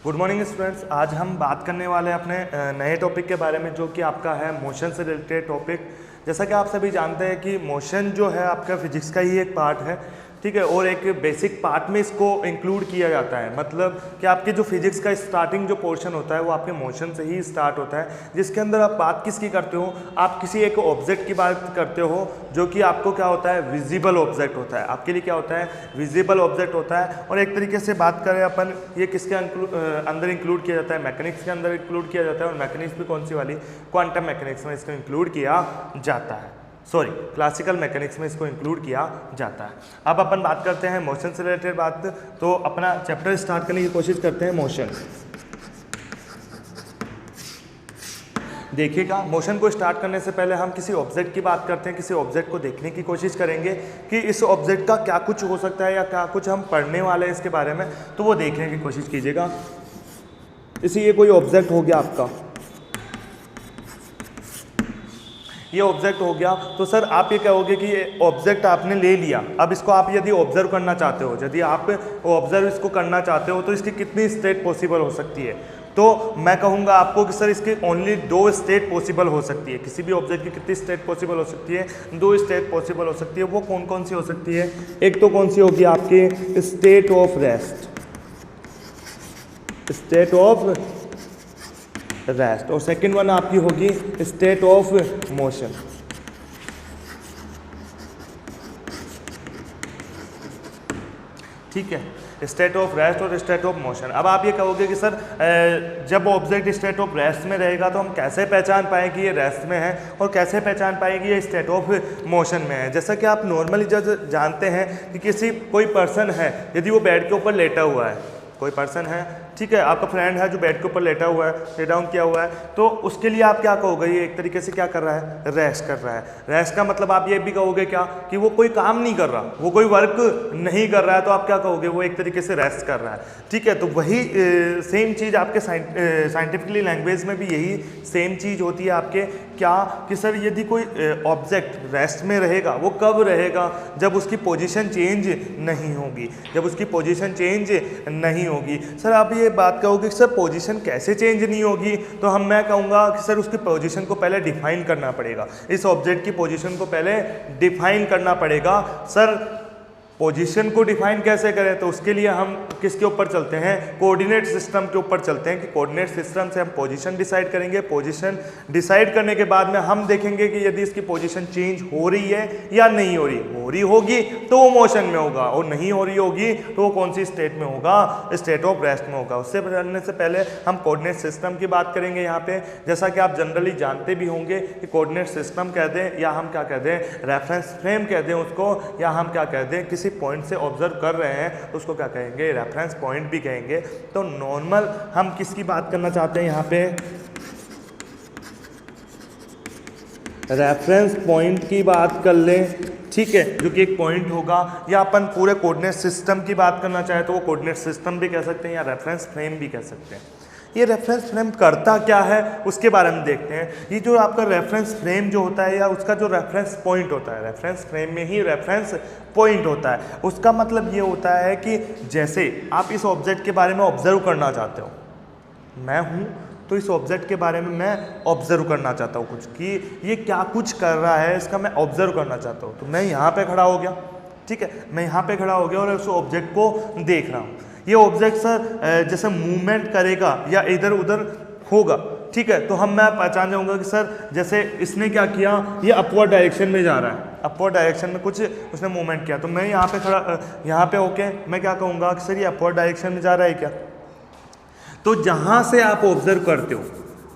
Good morning students. आज हम बात करने वाले हैं अपने नए टॉपिक के बारे में, जो कि आपका है मोशन से रिलेटेड टॉपिक। जैसा कि आप सभी जानते हैं कि मोशन जो है आपका फिजिक्स का ही एक पार्ट है, ठीक है, और एक बेसिक पार्ट में इसको इंक्लूड किया जाता है। मतलब कि आपके जो फिजिक्स का स्टार्टिंग जो पोर्शन होता है वो आपके मोशन से ही स्टार्ट होता है, जिसके अंदर आप बात किसकी करते हो, आप किसी एक ऑब्जेक्ट की बात करते हो जो कि आपको क्या होता है, विजिबल ऑब्जेक्ट होता है। आपके लिए क्या होता है, विजिबल ऑब्जेक्ट होता है। और एक तरीके से बात करें अपन, ये किसके अंदर इंक्लूड किया जाता है, मैकेनिक्स के अंदर इंक्लूड किया जाता है। और मैकेनिक्स भी कौन सी वाली, क्वांटम मैकेनिक्स में इसको इंक्लूड किया जाता है, सॉरी क्लासिकल मैकेनिक्स में इसको इंक्लूड किया जाता है। अब अपन बात करते हैं मोशन से रिलेटेड बात, तो अपना चैप्टर स्टार्ट करने की कोशिश करते हैं मोशन। देखिएगा, मोशन को स्टार्ट करने से पहले हम किसी ऑब्जेक्ट की बात करते हैं, किसी ऑब्जेक्ट को देखने की कोशिश करेंगे कि इस ऑब्जेक्ट का क्या कुछ हो सकता है या क्या कुछ हम पढ़ने वाले हैं इसके बारे में, तो वो देखने की कोशिश कीजिएगा। इसे ये कोई ऑब्जेक्ट हो गया आपका, ये ऑब्जेक्ट हो गया, तो सर आप ये कहोगे कि ये ऑब्जेक्ट आपने ले लिया। अब इसको आप यदि ऑब्जर्व करना चाहते हो, यदि आप ऑब्जर्व इसको करना चाहते हो, तो इसकी कितनी स्टेट पॉसिबल हो सकती है, तो मैं कहूँगा आपको कि सर इसकी ओनली 2 स्टेट पॉसिबल हो सकती है। किसी भी ऑब्जेक्ट की कितनी स्टेट पॉसिबल हो सकती है, 2 स्टेट पॉसिबल हो सकती है। वो कौन कौन सी हो सकती है, एक तो कौन सी होगी आपकी state of rest, state of rest, और सेकेंड वन आपकी होगी स्टेट ऑफ मोशन। ठीक है, स्टेट ऑफ रेस्ट और स्टेट ऑफ मोशन। अब आप ये कहोगे कि सर जब ऑब्जेक्ट स्टेट ऑफ रेस्ट में रहेगा तो हम कैसे पहचान पाएंगे कि ये रेस्ट में है, और कैसे पहचान पाएंगे ये स्टेट ऑफ मोशन में है। जैसा कि आप नॉर्मली जब जानते हैं कि कोई पर्सन है, यदि वो बेड के ऊपर लेटा हुआ है, कोई पर्सन है, ठीक है, आपका फ्रेंड है जो बेड के ऊपर लेटा हुआ है, ले डाउन किया हुआ है, तो उसके लिए आप क्या कहोगे, ये एक तरीके से क्या कर रहा है, रेस्ट कर रहा है। रेस्ट का मतलब आप ये भी कहोगे क्या कि वो कोई काम नहीं कर रहा, वो कोई वर्क नहीं कर रहा है, तो आप क्या कहोगे, वो एक तरीके से रेस्ट कर रहा है। ठीक है, तो वही सेम चीज़ आपके साइंटिफिकली लैंग्वेज में भी यही सेम चीज़ होती है आपके क्या कि सर यदि कोई ऑब्जेक्ट रेस्ट में रहेगा, वो कब रहेगा, जब उसकी पोजीशन चेंज नहीं होगी, जब उसकी पोजीशन चेंज नहीं होगी। सर आप ये बात कहोगे कि सर पोजीशन कैसे चेंज नहीं होगी, तो मैं कहूँगा कि सर उसकी पोजीशन को पहले डिफाइन करना पड़ेगा, इस ऑब्जेक्ट की पोजीशन को पहले डिफाइन करना पड़ेगा। सर पोजीशन को डिफाइन कैसे करें, तो उसके लिए हम किसके ऊपर चलते हैं, कोऑर्डिनेट सिस्टम के ऊपर चलते हैं कि कोऑर्डिनेट सिस्टम से हम पोजीशन डिसाइड करेंगे। पोजीशन डिसाइड करने के बाद में हम देखेंगे कि यदि इसकी पोजीशन चेंज हो रही है या नहीं हो रही होगी तो वो मोशन में होगा, और नहीं हो रही होगी तो वो कौन सी स्टेट में होगा, स्टेट ऑफ रेस्ट में होगा। उससे चलने से पहले हम कोऑर्डिनेट सिस्टम की बात करेंगे यहाँ पे। जैसा कि आप जनरली जानते भी होंगे कि कोऑर्डिनेट सिस्टम कह दें या हम क्या कह दें, रेफरेंस फ्रेम कह दें उसको, या हम क्या कह दें, किसी पॉइंट से ऑब्जर्व कर रहे हैं उसको क्या कहेंगे, रेफरेंस पॉइंट भी कहेंगे। तो नॉर्मल हम किसकी बात करना चाहते हैं यहाँ पे, रेफरेंस पॉइंट की बात कर लें, ठीक है, जो कि एक पॉइंट होगा। या अपन पूरे कोऑर्डिनेट सिस्टम की बात करना चाहे तो वो कोऑर्डिनेट सिस्टम भी कह सकते हैं या रेफरेंस फ्रेम भी कह सकते हैं। ये रेफरेंस फ्रेम करता क्या है उसके बारे में देखते हैं। ये जो आपका रेफरेंस फ्रेम जो होता है या उसका जो रेफरेंस पॉइंट होता है, रेफरेंस फ्रेम में ही रेफरेंस पॉइंट होता है। उसका मतलब ये होता है कि जैसे आप इस ऑब्जेक्ट के बारे में ऑब्जर्व करना चाहते हो, मैं हूँ तो इस ऑब्जेक्ट के बारे में मैं ऑब्जर्व करना चाहता हूँ कुछ, कि ये क्या कुछ कर रहा है इसका मैं ऑब्जर्व करना चाहता हूँ। तो मैं यहाँ पे खड़ा हो गया, ठीक है, मैं यहाँ पे खड़ा हो गया और उस ऑब्जेक्ट को देख रहा हूँ। ये ऑब्जेक्ट सर जैसे मूवमेंट करेगा या इधर उधर होगा, ठीक है, तो मैं पहचान जाऊंगा कि सर जैसे इसने क्या किया, ये अपवर्ड डायरेक्शन में जा रहा है, अपवर्ड डायरेक्शन में कुछ उसने मूवमेंट किया। तो मैं यहाँ पे खड़ा, यहाँ पे होके मैं क्या कहूँगा कि सर ये अपवर्ड डायरेक्शन में जा रहा है क्या। तो जहाँ से आप ऑब्जर्व करते हो,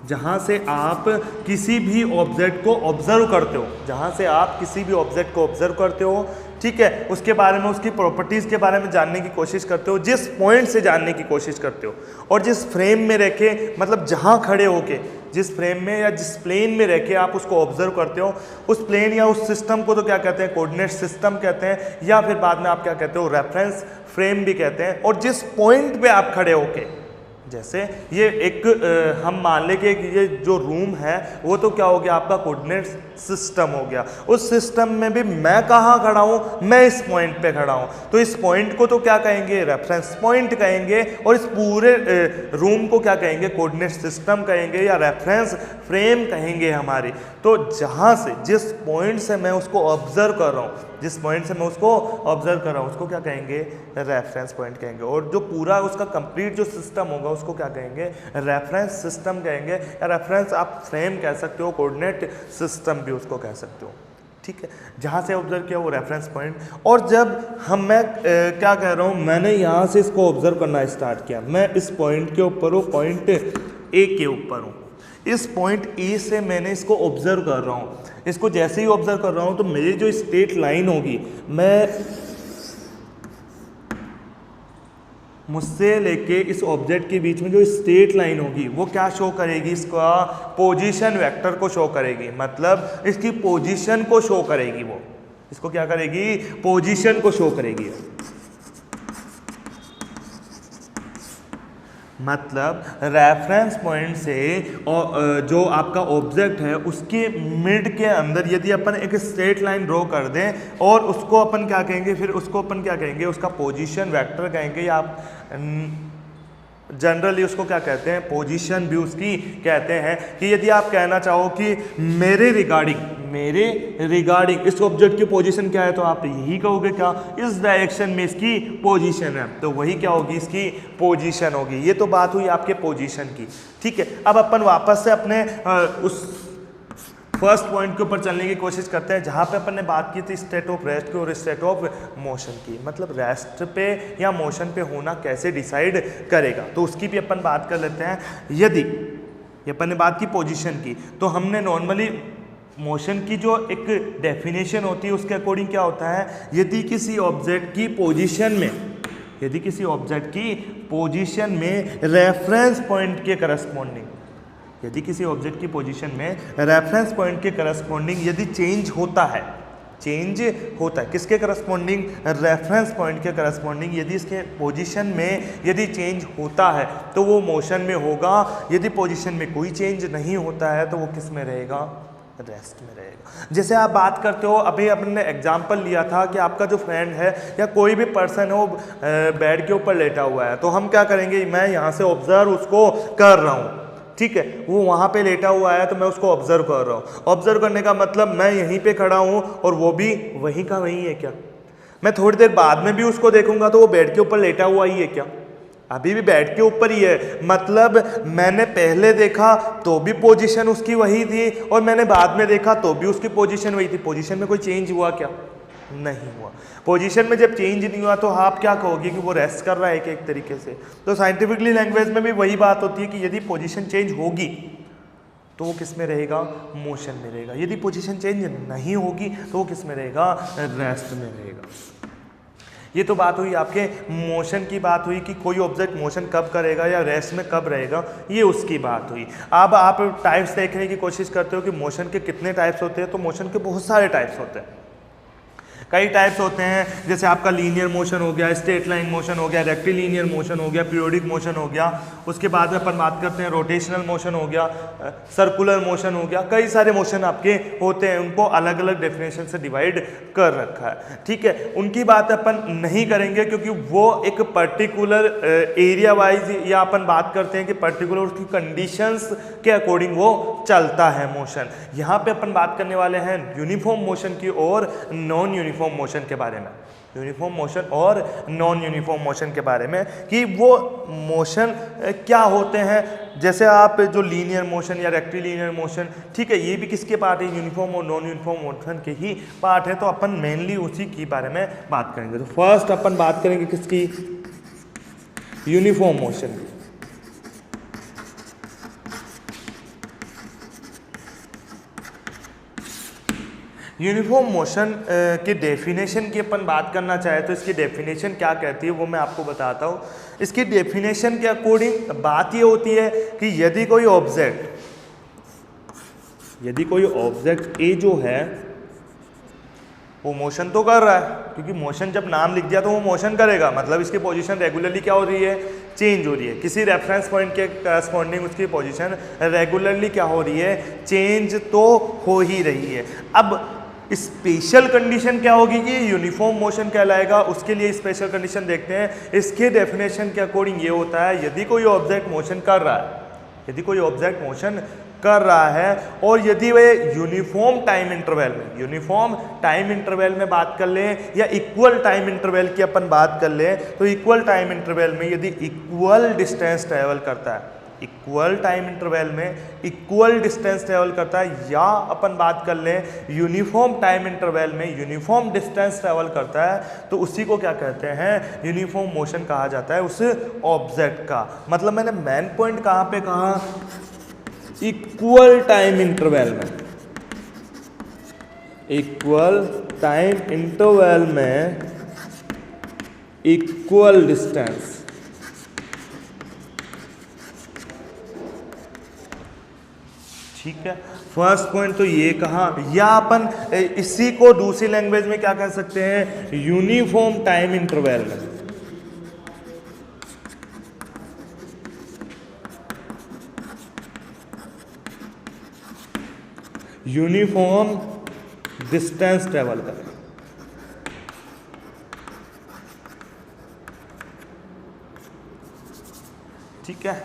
जहाँ से आप किसी भी ऑब्जेक्ट को ऑब्जर्व करते हो, जहाँ से आप किसी भी ऑब्जेक्ट को ऑब्जर्व करते हो, ठीक है, उसके बारे में, उसकी प्रॉपर्टीज़ के बारे में जानने की कोशिश करते हो, जिस पॉइंट से जानने की कोशिश करते हो, और जिस फ्रेम में रह के, मतलब जहाँ खड़े होके, जिस फ्रेम में या जिस प्लेन में रह के आप उसको ऑब्जर्व करते हो, उस प्लेन या उस सिस्टम को तो क्या कहते हैं, कोऑर्डिनेट सिस्टम कहते हैं, या फिर बाद में आप क्या कहते हो, रेफरेंस फ्रेम भी कहते हैं। और जिस पॉइंट पे आप खड़े होके, जैसे ये एक हम मान लें कि ये जो रूम है वो तो क्या हो गया आपका कोऑर्डिनेट सिस्टम हो गया। उस सिस्टम में भी मैं कहाँ खड़ा हूँ, मैं इस पॉइंट पे खड़ा हूँ, तो इस पॉइंट को तो क्या कहेंगे, रेफरेंस पॉइंट कहेंगे, और इस पूरे रूम को क्या कहेंगे, कोऑर्डिनेट सिस्टम कहेंगे या रेफरेंस फ्रेम कहेंगे हमारी। तो जहाँ से, जिस पॉइंट से मैं उसको ऑब्जर्व कर रहा हूँ, जिस पॉइंट से मैं उसको ऑब्जर्व कर रहा हूँ, उसको क्या कहेंगे, रेफरेंस पॉइंट कहेंगे। और जो पूरा उसका कंप्लीट जो सिस्टम होगा उसको क्या कहेंगे, रेफरेंस सिस्टम कहेंगे, या रेफरेंस आप फ्रेम कह सकते हो, कोऑर्डिनेट सिस्टम भी उसको कह सकते हो। ठीक है, जहाँ से ऑब्जर्व किया वो रेफरेंस पॉइंट। और जब मैं क्या कह रहा हूँ, मैंने यहाँ से इसको ऑब्जर्व करना स्टार्ट किया, मैं इस पॉइंट के ऊपर हूँ, पॉइंट ए के ऊपर हूँ, इस पॉइंट ए से मैंने इसको ऑब्जर्व कर रहा हूँ, इसको जैसे ही ऑब्जर्व कर रहा हूँ तो मेरी जो स्ट्रेट लाइन होगी, मैं मुझसे लेके इस ऑब्जेक्ट के बीच में जो स्ट्रेट लाइन होगी वो क्या शो करेगी, इसका पोजीशन वेक्टर को शो करेगी, मतलब इसकी पोजीशन को शो करेगी, वो इसको क्या करेगी, पोजीशन को शो करेगी। मतलब रेफरेंस पॉइंट से जो आपका ऑब्जेक्ट है उसके मिड के अंदर यदि अपन एक स्ट्रेट लाइन ड्रॉ कर दें और उसको अपन क्या कहेंगे, फिर उसको अपन क्या कहेंगे, उसका पोजीशन वेक्टर कहेंगे, या आप जनरली उसको क्या कहते हैं, पोजीशन भी उसकी कहते हैं। कि यदि आप कहना चाहो कि मेरे रिगार्डिंग इस ऑब्जेक्ट की पोजीशन क्या है, तो आप यही कहोगे क्या, इस डायरेक्शन में इसकी पोजीशन है, तो वही क्या होगी, इसकी पोजीशन होगी। ये तो बात हुई आपके पोजीशन की। ठीक है, अब अपन वापस से अपने उस फर्स्ट पॉइंट के ऊपर चलने की कोशिश करते हैं जहाँ पे अपन ने बात की थी स्टेट ऑफ रेस्ट की और स्टेट ऑफ मोशन की। मतलब रेस्ट पे या मोशन पे होना कैसे डिसाइड करेगा, तो उसकी भी अपन बात कर लेते हैं। यदि ये अपन ने बात की पोजीशन की, तो हमने नॉर्मली मोशन की जो एक डेफिनेशन होती है उसके अकॉर्डिंग क्या होता है, यदि किसी ऑब्जेक्ट की पोजीशन में रेफरेंस पॉइंट के करस्पॉन्डिंग, यदि किसी ऑब्जेक्ट की पोजीशन में रेफरेंस पॉइंट के करस्पॉन्डिंग यदि चेंज होता है किसके करस्पॉन्डिंग, रेफरेंस पॉइंट के करस्पॉन्डिंग, यदि इसके पोजीशन में यदि चेंज होता है तो वो मोशन में होगा। यदि पोजीशन में कोई चेंज नहीं होता है तो वो किस में रहेगा, रेस्ट में रहेगा। जैसे आप बात करते हो, अभी अपने एग्जाम्पल लिया था कि आपका जो फ्रेंड है या कोई भी पर्सन है वो बेड के ऊपर लेटा हुआ है, तो हम क्या करेंगे, मैं यहाँ से ऑब्जर्व उसको कर रहा हूँ। ठीक है, वो वहाँ पे लेटा हुआ है तो मैं उसको ऑब्जर्व कर रहा हूँ। ऑब्जर्व करने का मतलब मैं यहीं पे खड़ा हूँ और वो भी वहीं का वहीं है क्या। मैं थोड़ी देर बाद में भी उसको देखूंगा तो वो बेड के ऊपर लेटा हुआ ही है क्या, अभी भी बेड के ऊपर ही है। मतलब मैंने पहले देखा तो भी पोजीशन उसकी वही थी और मैंने बाद में देखा तो भी उसकी पोजीशन वही थी। पोजीशन में कोई चेंज हुआ क्या, नहीं हुआ। पोजीशन में जब चेंज नहीं हुआ तो आप क्या कहोगे कि वो रेस्ट कर रहा है एक तरीके से। तो साइंटिफिकली लैंग्वेज में भी वही बात होती है कि यदि पोजीशन चेंज होगी तो वो किस में रहेगा, मोशन में रहेगा। यदि पोजीशन चेंज नहीं होगी तो वो किस में रहेगा, रेस्ट में रहेगा। ये तो बात हुई आपके मोशन की बात हुई कि कोई ऑब्जेक्ट मोशन कब करेगा या रेस्ट में कब रहेगा, ये उसकी बात हुई। अब आप टाइप्स देखने की कोशिश करते हो कि मोशन के कितने टाइप्स होते हैं, तो मोशन के बहुत सारे टाइप्स होते हैं। कई टाइप्स होते हैं, जैसे आपका लीनियर मोशन हो गया, स्ट्रेट लाइन मोशन हो गया, रेक्टिलिनियर मोशन हो गया, पीरियोडिक मोशन हो गया। उसके बाद में अपन बात करते हैं रोटेशनल मोशन हो गया, सर्कुलर मोशन हो गया। कई सारे मोशन आपके होते हैं, उनको अलग अलग डेफिनेशन से डिवाइड कर रखा है। ठीक है, उनकी बात अपन नहीं करेंगे क्योंकि वो एक पर्टिकुलर एरिया वाइज, या अपन बात करते हैं कि पर्टिकुलर उसकी कंडीशंस के अकॉर्डिंग वो चलता है मोशन। यहाँ पे अपन बात करने वाले हैं यूनिफॉर्म मोशन की और नॉन यूनिफॉर्म मोशन के बारे में। यूनिफॉर्म मोशन और नॉन यूनिफॉर्म मोशन के बारे में कि वो मोशन क्या होते हैं। जैसे आप जो लीनियर मोशन या रेक्टिलिनियर मोशन, ठीक है, ये भी किसके पार्ट है, यूनिफॉर्म और नॉन यूनिफॉर्म मोशन के ही पार्ट है। तो अपन मेनली उसी के बारे में बात करेंगे। तो फर्स्ट अपन बात करेंगे किसकी, यूनिफॉर्म मोशन की। यूनिफॉर्म मोशन की डेफिनेशन की अपन बात करना चाहे तो इसकी डेफिनेशन क्या कहती है वो मैं आपको बताता हूँ। इसकी डेफिनेशन के अकॉर्डिंग बात ये होती है कि यदि कोई ऑब्जेक्ट ए जो है वो मोशन तो कर रहा है, क्योंकि मोशन जब नाम लिख दिया तो वो मोशन करेगा, मतलब इसकी पोजीशन रेगुलरली क्या हो रही है, चेंज हो रही है, किसी रेफरेंस पॉइंट के करस्पॉन्डिंग उसकी पोजीशन रेगुलरली क्या हो रही है, चेंज तो हो ही रही है। अब स्पेशल कंडीशन क्या होगी कि यूनिफॉर्म मोशन कहलाएगा। उसके लिए स्पेशल कंडीशन देखते हैं। इसके डेफिनेशन के अकॉर्डिंग ये होता है, यदि कोई ऑब्जेक्ट मोशन कर रहा है, यदि कोई ऑब्जेक्ट मोशन कर रहा है और यदि वह यूनिफॉर्म टाइम इंटरवल में, यूनिफॉर्म टाइम इंटरवल में बात कर लें या इक्वल टाइम इंटरवल की अपन बात कर लें, तो इक्वल टाइम इंटरवल में यदि इक्वल डिस्टेंस ट्रेवल करता है, इक्वल टाइम इंटरवल में इक्वल डिस्टेंस ट्रेवल करता है, या अपन बात कर लें यूनिफॉर्म टाइम इंटरवल में यूनिफॉर्म डिस्टेंस ट्रेवल करता है, तो उसी को क्या कहते हैं, यूनिफॉर्म मोशन कहा जाता है उस ऑब्जेक्ट का। मतलब मैंने मेन पॉइंट कहाँ पे कहा, इक्वल टाइम इंटरवल में, इक्वल टाइम इंटरवल में इक्वल डिस्टेंस, ठीक है। फर्स्ट पॉइंट तो ये कहा, या अपन इसी को दूसरी लैंग्वेज में क्या कह सकते हैं, यूनिफॉर्म टाइम इंटरवल में, यूनिफॉर्म डिस्टेंस ट्रेवल करें, ठीक है।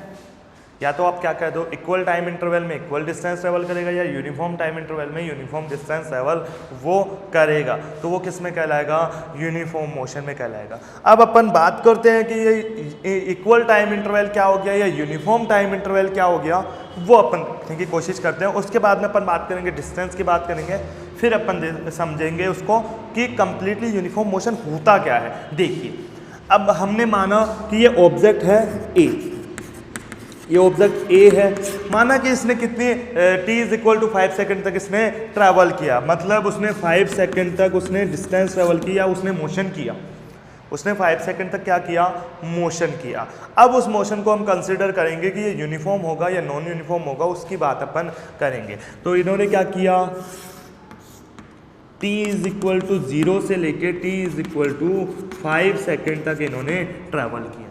या तो आप क्या कह दो, इक्वल टाइम इंटरवल में इक्वल डिस्टेंस ट्रेवल करेगा, या यूनिफॉर्म टाइम इंटरवल में यूनिफॉर्म डिस्टेंस ट्रेवल वो करेगा, तो वो किस में कहलाएगा, यूनिफॉर्म मोशन में कहलाएगा। अब अपन बात करते हैं कि ये इक्वल टाइम इंटरवल क्या हो गया या यूनिफॉर्म टाइम इंटरवल क्या हो गया, वो अपन देखने की कोशिश करते हैं। उसके बाद में अपन बात करेंगे डिस्टेंस की बात करेंगे, फिर अपन समझेंगे उसको कि कंप्लीटली यूनिफॉर्म मोशन होता क्या है। देखिए, अब हमने माना कि ये ऑब्जेक्ट है ए, ये ऑब्जेक्ट ए है, माना कि इसने कितनी t is equal to 5 second तक इसने ट्रैवल किया, मतलब उसने 5 सेकेंड तक उसने डिस्टेंस ट्रैवल किया, उसने मोशन किया, उसने 5 सेकेंड तक क्या किया, मोशन किया। अब उस मोशन को हम कंसिडर करेंगे कि ये यूनिफॉर्म होगा या नॉन यूनिफॉर्म होगा, उसकी बात अपन करेंगे। तो इन्होंने क्या किया, t इज इक्वल टू 0 से लेके t is equal to 5 second तक इन्होंने ट्रैवल किया,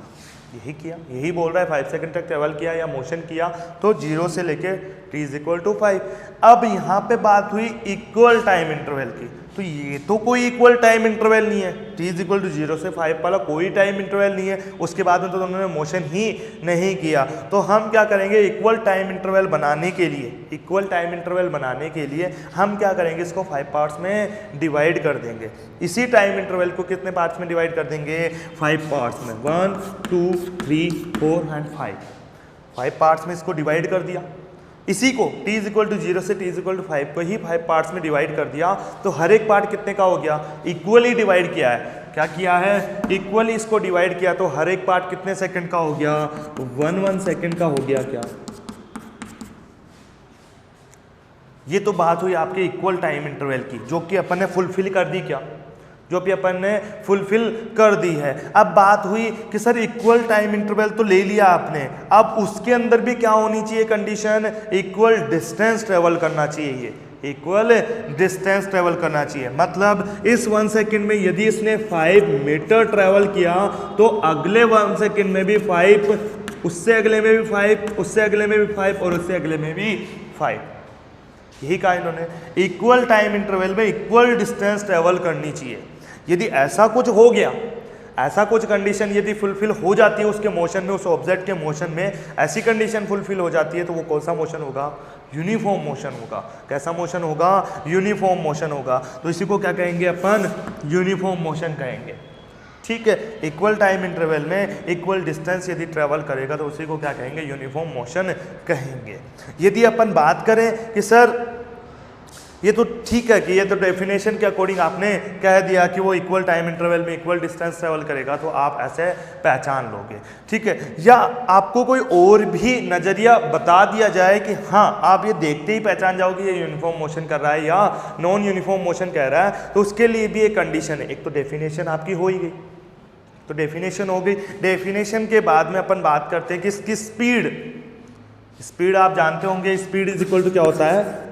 यही किया, यही बोल रहा है 5 सेकंड तक ट्रेवल किया या मोशन किया, तो 0 से लेके t इज इक्वल टू 5। अब यहाँ पे बात हुई इक्वल टाइम इंटरवल की, तो ये तो कोई इक्वल टाइम इंटरवल नहीं है, t इज इक्वल टू 0 से 5 वाला कोई टाइम इंटरवल नहीं है, उसके बाद में तो उन्होंने मोशन ही नहीं किया। तो हम क्या करेंगे, इक्वल टाइम इंटरवल बनाने के लिए, इक्वल टाइम इंटरवल बनाने के लिए हम क्या करेंगे, इसको 5 पार्ट्स में डिवाइड कर देंगे। इसी टाइम इंटरवल को कितने पार्ट्स में डिवाइड कर देंगे, 5 पार्ट्स में, 1 2 3 4 एंड 5 पार्ट्स में इसको डिवाइड कर दिया। इसी को t इज इक्वल टू 0 से t इज इक्वल टू 5 को ही 5 पार्ट्स में डिवाइड कर दिया, तो हर एक पार्ट कितने का हो गया, इक्वली डिवाइड किया है। क्या किया है, इक्वली इसको डिवाइड किया, तो हर एक पार्ट कितने सेकंड का हो गया, 1 सेकंड का हो गया। क्या, ये तो बात हुई आपके इक्वल टाइम इंटरवल की, जो कि अपन ने फुलफिल कर दी, क्या, जो भी अपन ने फुलफिल कर दी है। अब बात हुई कि सर इक्वल टाइम इंटरवल तो ले लिया आपने, अब उसके अंदर भी क्या होनी चाहिए कंडीशन, इक्वल डिस्टेंस ट्रेवल करना चाहिए, इक्वल डिस्टेंस ट्रेवल करना चाहिए। मतलब इस 1 सेकंड में यदि इसने 5 मीटर ट्रेवल किया, तो अगले 1 सेकंड में भी 5, उससे अगले में भी 5, उससे अगले में भी 5 और उससे अगले में भी 5। यही कहा इन्होंने, इक्वल टाइम इंटरवल में इक्वल डिस्टेंस ट्रेवल करनी चाहिए। यदि ऐसा कुछ हो गया, ऐसा कुछ कंडीशन यदि फुलफिल हो जाती है उसके मोशन में, उस ऑब्जेक्ट के मोशन में ऐसी कंडीशन फुलफिल हो जाती है, तो वो कौन सा मोशन होगा, यूनिफॉर्म मोशन होगा। कैसा मोशन होगा, यूनिफॉर्म मोशन होगा। तो इसी को क्या कहेंगे अपन, यूनिफॉर्म मोशन कहेंगे, ठीक है। इक्वल टाइम इंटरवल में इक्वल डिस्टेंस यदि ट्रेवल करेगा तो उसी को क्या कहेंगे, यूनिफॉर्म मोशन कहेंगे। यदि अपन बात करें कि सर ये तो ठीक है कि ये तो डेफिनेशन के अकॉर्डिंग आपने कह दिया कि वो इक्वल टाइम इंटरवल में इक्वल डिस्टेंस ट्रेवल करेगा, तो आप ऐसे पहचान लोगे, ठीक है। या आपको कोई और भी नज़रिया बता दिया जाए कि हाँ आप ये देखते ही पहचान जाओगे ये यूनिफॉर्म मोशन कर रहा है या नॉन यूनिफॉर्म मोशन कह रहा है, तो उसके लिए भी एक कंडीशन है। एक तो डेफिनेशन आपकी हो ही गई, तो डेफिनेशन हो गई। डेफिनेशन के बाद में अपन बात करते हैं कि इसकी स्पीड आप जानते होंगे, स्पीड इज इक्वल टू क्या होता है,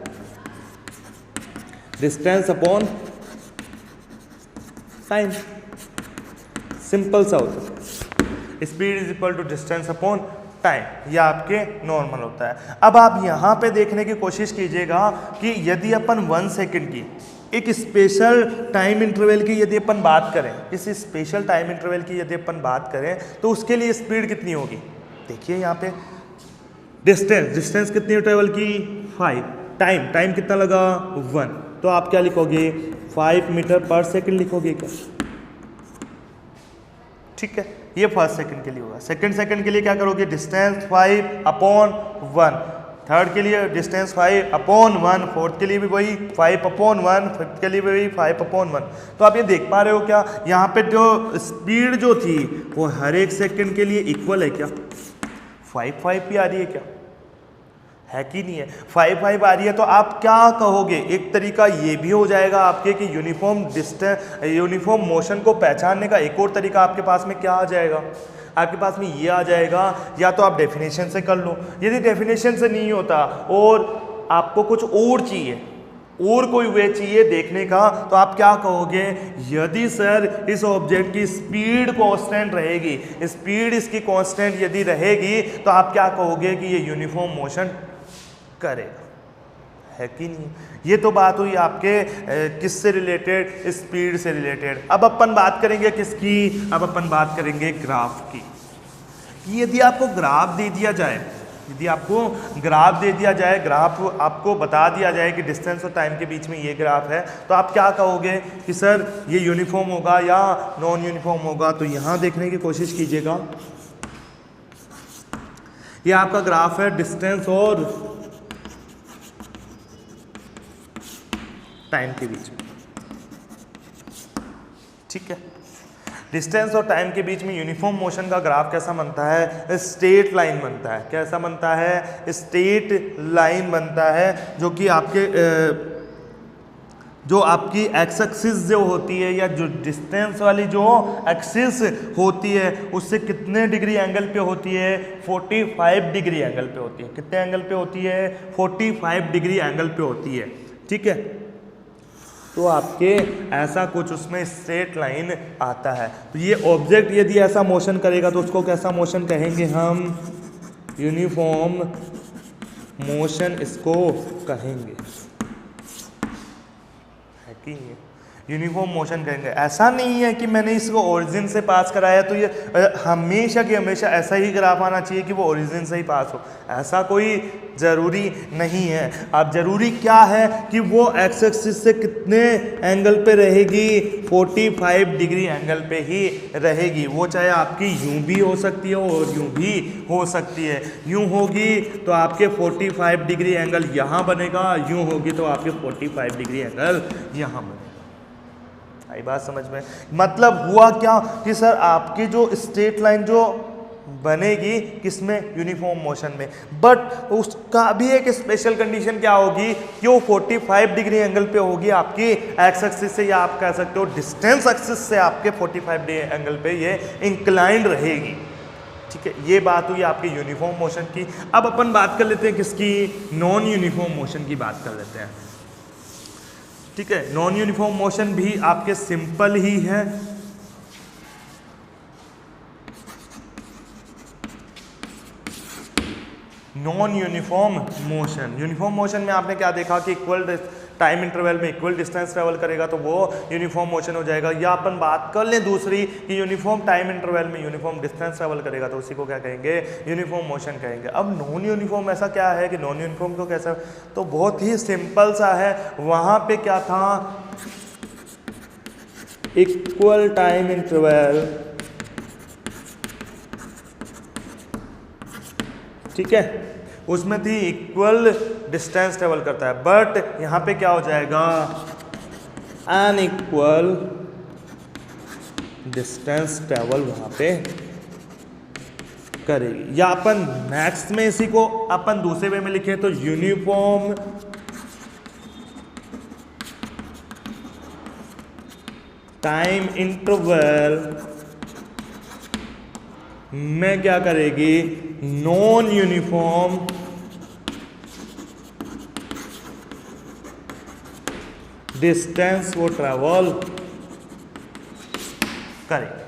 डिस्टेंस अपॉन टाइम, सिंपल सा होता है। Speed is equal to distance upon time, यह आपके नॉर्मल होता है। अब आप यहाँ पे देखने की कोशिश कीजिएगा कि यदि अपन 1 सेकंड की एक स्पेशल टाइम इंटरवल की यदि अपन बात करें, इस स्पेशल टाइम इंटरवल की यदि अपन बात करें तो उसके लिए स्पीड कितनी होगी। देखिए यहाँ पे डिस्टेंस कितनी ट्रेवल की 5, टाइम कितना लगा 1, तो आप क्या लिखोगे 5 मीटर पर सेकंड लिखोगे क्या। ठीक है, ये फर्स्ट सेकंड के लिए होगा। सेकंड के लिए क्या करोगे, डिस्टेंस 5 अपॉन 1, थर्ड के लिए डिस्टेंस 5 अपॉन 1, फोर्थ के लिए भी वही 5 अपॉन 1, फिफ्थ के लिए भी वही 5 अपॉन 1। तो आप ये देख पा रहे हो क्या, यहाँ पे जो स्पीड जो थी वो हर एक सेकंड के लिए इक्वल है क्या, 5 भी आ रही है क्या, है कि नहीं है, 5 आ रही है। तो आप क्या कहोगे, एक तरीका ये भी हो जाएगा आपके कि यूनिफॉर्म मोशन को पहचानने का एक और तरीका आपके पास में क्या आ जाएगा, आपके पास में ये आ जाएगा, या तो आप डेफिनेशन से कर लो, यदि डेफिनेशन से नहीं होता और आपको कुछ और चाहिए और कोई वे चाहिए देखने का, तो आप क्या कहोगे, यदि सर इस ऑब्जेक्ट की स्पीड कांस्टेंट रहेगी, स्पीड इसकी कांस्टेंट यदि रहेगी तो आप क्या कहोगे कि ये यूनिफॉर्म मोशन करेगा, है कि नहीं। ये तो बात हुई आपके किससे रिलेटेड, स्पीड से रिलेटेड। अब अपन बात करेंगे किसकी, अब अपन बात करेंगे ग्राफ की। यदि आपको ग्राफ दे दिया जाए, ग्राफ आपको बता दिया जाए कि डिस्टेंस और टाइम के बीच में ये ग्राफ है, तो आप क्या कहोगे कि सर ये यूनिफॉर्म होगा या नॉन यूनिफॉर्म होगा। तो यहाँ देखने की कोशिश कीजिएगा, ये आपका ग्राफ है डिस्टेंस और टाइम के बीच में, ठीक है। डिस्टेंस और टाइम के बीच में यूनिफॉर्म मोशन का ग्राफ कैसा बनता है, स्ट्रेट लाइन बनता है। कैसा बनता है, स्ट्रेट लाइन बनता है, जो कि जो आपकी एक्स एक्सिस जो होती है, या जो डिस्टेंस वाली जो एक्सिस होती है उससे कितने डिग्री एंगल पे होती है, 45 डिग्री एंगल पे होती है। कितने एंगल पे होती है, 45 डिग्री एंगल पे होती है, ठीक है। तो आपके ऐसा कुछ उसमें स्ट्रेट लाइन आता है। तो ये ऑब्जेक्ट यदि ऐसा मोशन करेगा तो उसको कैसा मोशन कहेंगे हम, यूनिफॉर्म मोशन इसको कहेंगे, है कि नहीं, यूनिफॉर्म मोशन कहेंगे। ऐसा नहीं है कि मैंने इसको ओरिजिन से पास कराया तो ये हमेशा की हमेशा ऐसा ही ग्राफ आना चाहिए कि वो ओरिजिन से ही पास हो, ऐसा कोई ज़रूरी नहीं है। अब ज़रूरी क्या है कि वो एक्स एक्सिस से कितने एंगल पे रहेगी, 45 डिग्री एंगल पे ही रहेगी। वो चाहे आपकी यूं भी हो सकती है और यूं भी हो सकती है। यूं होगी तो आपके 45 डिग्री एंगल यहाँ बनेगा, यूं होगी तो आपके 45 डिग्री एंगल यहाँ बनेगा। आई बात समझ में। मतलब हुआ क्या कि सर आपकी जो स्ट्रेट लाइन जो बनेगी किसमें, यूनिफॉर्म मोशन में, बट उसका भी एक स्पेशल कंडीशन क्या होगी कि वो 45 डिग्री एंगल पे होगी आपकी एक्स एक्सिस से, या आप कह सकते हो डिस्टेंस एक्सिस से आपके 45 डिग्री एंगल पे ये इंक्लाइंड रहेगी, ठीक है। ये बात हुई आपकी यूनिफॉर्म मोशन की। अब अपन बात कर लेते हैं किसकी, नॉन यूनिफॉर्म मोशन की बात कर लेते हैं, ठीक है। नॉन यूनिफॉर्म मोशन भी आपके सिंपल ही है। नॉन यूनिफॉर्म मोशन में आपने क्या देखा कि इक्वल टाइम इंटरवल में इक्वल डिस्टेंस ट्रेवल करेगा तो वो यूनिफॉर्म मोशन हो जाएगा। या अपन बात कर लें दूसरी कि यूनिफॉर्म टाइम इंटरवल में यूनिफॉर्म डिस्टेंस ट्रेवल करेगा तो उसी को क्या कहेंगे, यूनिफॉर्म मोशन कहेंगे। अब नॉन यूनिफॉर्म ऐसा क्या है कि नॉन यूनिफॉर्म को कैसा, तो बहुत ही सिंपल सा है। वहाँ पे क्या था, इक्वल टाइम इंटरवल, ठीक है, उसमें थी इक्वल डिस्टेंस ट्रेवल करता है, बट यहां पे क्या हो जाएगा, अनइक्वल डिस्टेंस ट्रेवल वहां पे करेगी। या अपन नेक्स्ट में इसी को अपन दूसरे वे में लिखे तो यूनिफॉर्म टाइम इंटरवल में क्या करेगी, नॉन यूनिफॉर्म डिस्टेंस वो ट्रेवल करेगी।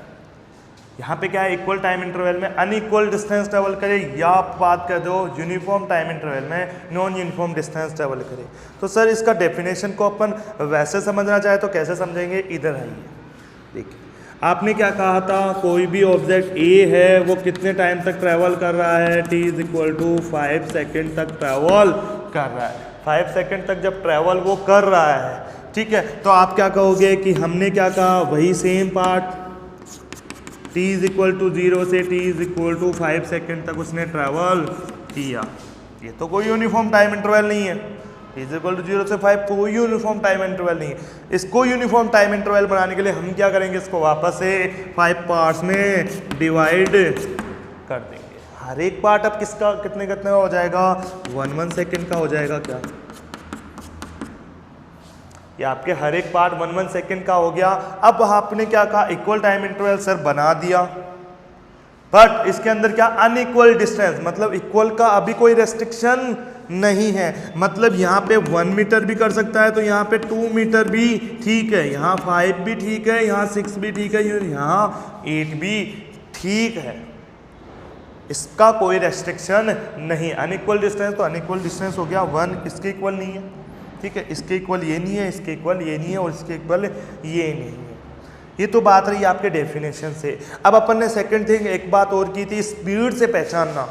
यहाँ पे क्या है, इक्वल टाइम इंटरवल में अनइक्वल डिस्टेंस ट्रेवल करे, या आप बात कर दो यूनिफॉर्म टाइम इंटरवल में नॉन यूनिफॉर्म डिस्टेंस ट्रेवल करे। तो सर इसका डेफिनेशन को अपन वैसे समझना चाहे तो कैसे समझेंगे, इधर आइए देखिए, आपने क्या कहा था, कोई भी ऑब्जेक्ट ए है वो कितने टाइम तक ट्रैवल कर रहा है, t is equal to 5 second तक ट्रैवल कर रहा है। 5 सेकेंड तक जब ट्रैवल वो कर रहा है, ठीक है, तो आप क्या कहोगे कि हमने क्या कहा, वही same part t is equal to 0 से t is equal to 5 second तक उसने ट्रैवल किया। ये तो कोई यूनिफॉर्म टाइम इंटरवल नहीं है, t इज इक्वल टू 0 से 5 कोई यूनिफॉर्म टाइम इंटरवल नहीं है। इसको यूनिफॉर्म टाइम इंटरवल बनाने के लिए हम क्या करेंगे, इसको वापस से 5 पार्ट्स में डिवाइड कर देंगे। हर एक पार्ट अब किसका कितने कितने का हो जाएगा, 1 सेकेंड का हो जाएगा क्या, ये आपके हर एक पार्ट 1 सेकेंड का हो गया। अब आपने क्या कहा, इक्वल टाइम इंटरवल सर बना दिया, बट इसके अंदर क्या, अनइक्वल डिस्टेंस, मतलब इक्वल का अभी कोई रेस्ट्रिक्शन नहीं है। मतलब यहाँ पे 1 मीटर भी कर सकता है, तो यहाँ पे 2 मीटर भी ठीक है, यहाँ 5 भी ठीक है, यहाँ 6 भी ठीक है, यहाँ 8 भी ठीक है, इसका कोई रेस्ट्रिक्शन नहीं। अनइक्वल डिस्टेंस तो अनइक्वल डिस्टेंस हो गया, 1 इसके इक्वल नहीं है, ठीक है, इसके इक्वल ये नहीं है, इसके इक्वल ये नहीं है, और इसके इक्वल ये नहीं है। ये तो बात रही आपके डेफिनेशन से। अब अपन ने सेकंड थिंग एक बात और की थी, स्पीड से पहचानना,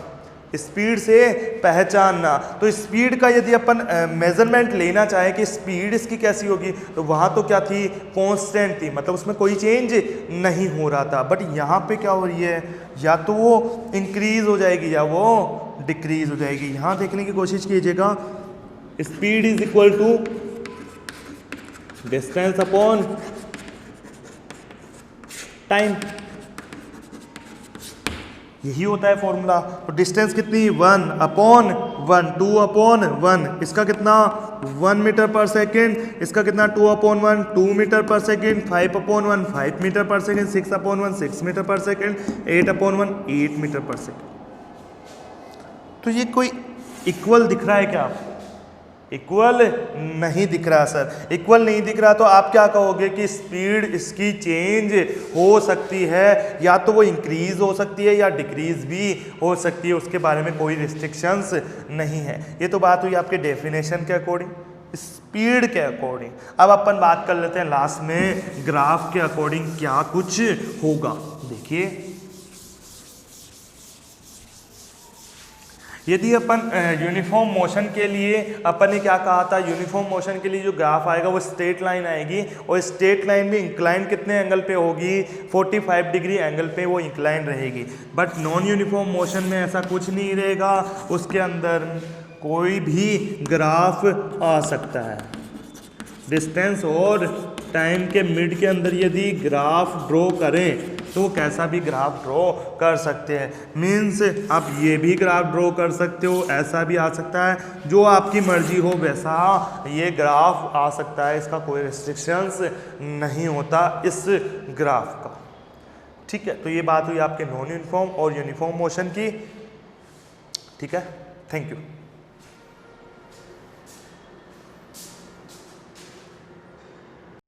स्पीड से पहचानना। तो स्पीड का यदि अपन मेजरमेंट लेना चाहे कि स्पीड इसकी कैसी होगी, तो वहाँ तो क्या थी, कांस्टेंट थी, मतलब उसमें कोई चेंज नहीं हो रहा था। बट यहाँ पे क्या हो रही है, या तो वो इंक्रीज हो जाएगी या वो डिक्रीज हो जाएगी। यहाँ देखने की कोशिश कीजिएगा, speed is equal to distance upon time, यही होता है फॉर्मूला। तो डिस्टेंस कितनी, 1 अपॉन 1, 2 अपॉन 1, इसका कितना 1 मीटर पर सेकेंड, इसका कितना 2 अपॉन 1, 2 मीटर पर सेकेंड, 5 अपॉन 1, 5 मीटर पर सेकेंड, 6 अपॉन 1, 6 मीटर पर सेकेंड, 8 अपॉन 1, 8 मीटर पर सेकेंड। तो ये कोई इक्वल दिख रहा है क्या आपको, इक्वल नहीं दिख रहा सर। इक्वल नहीं दिख रहा तो आप क्या कहोगे कि स्पीड इसकी चेंज हो सकती है, या तो वो इंक्रीज हो सकती है या डिक्रीज भी हो सकती है, उसके बारे में कोई रिस्ट्रिक्शंस नहीं है। ये तो बात हुई आपके डेफिनेशन के अकॉर्डिंग, स्पीड के अकॉर्डिंग। अब अपन बात कर लेते हैं लास्ट में ग्राफ के अकॉर्डिंग क्या कुछ होगा। देखिए, यदि अपन यूनिफॉर्म मोशन के लिए अपन ने क्या कहा था, यूनिफॉर्म मोशन के लिए जो ग्राफ आएगा वो स्ट्रेट लाइन आएगी, और स्ट्रेट लाइन में इंक्लाइन कितने एंगल पे होगी, 45 डिग्री एंगल पे वो इंक्लाइन रहेगी। बट नॉन यूनिफॉर्म मोशन में ऐसा कुछ नहीं रहेगा, उसके अंदर कोई भी ग्राफ आ सकता है। डिस्टेंस और टाइम के मिड के अंदर यदि ग्राफ ड्रॉ करें तो कैसा भी ग्राफ ड्रॉ कर सकते हैं। मीन्स आप ये भी ग्राफ ड्रॉ कर सकते हो, ऐसा भी आ सकता है, जो आपकी मर्जी हो वैसा ये ग्राफ आ सकता है, इसका कोई रिस्ट्रिक्शंस नहीं होता इस ग्राफ का। ठीक है, तो ये बात हुई आपके नॉन यूनिफॉर्म और यूनिफॉर्म मोशन की। ठीक है, थैंक यू।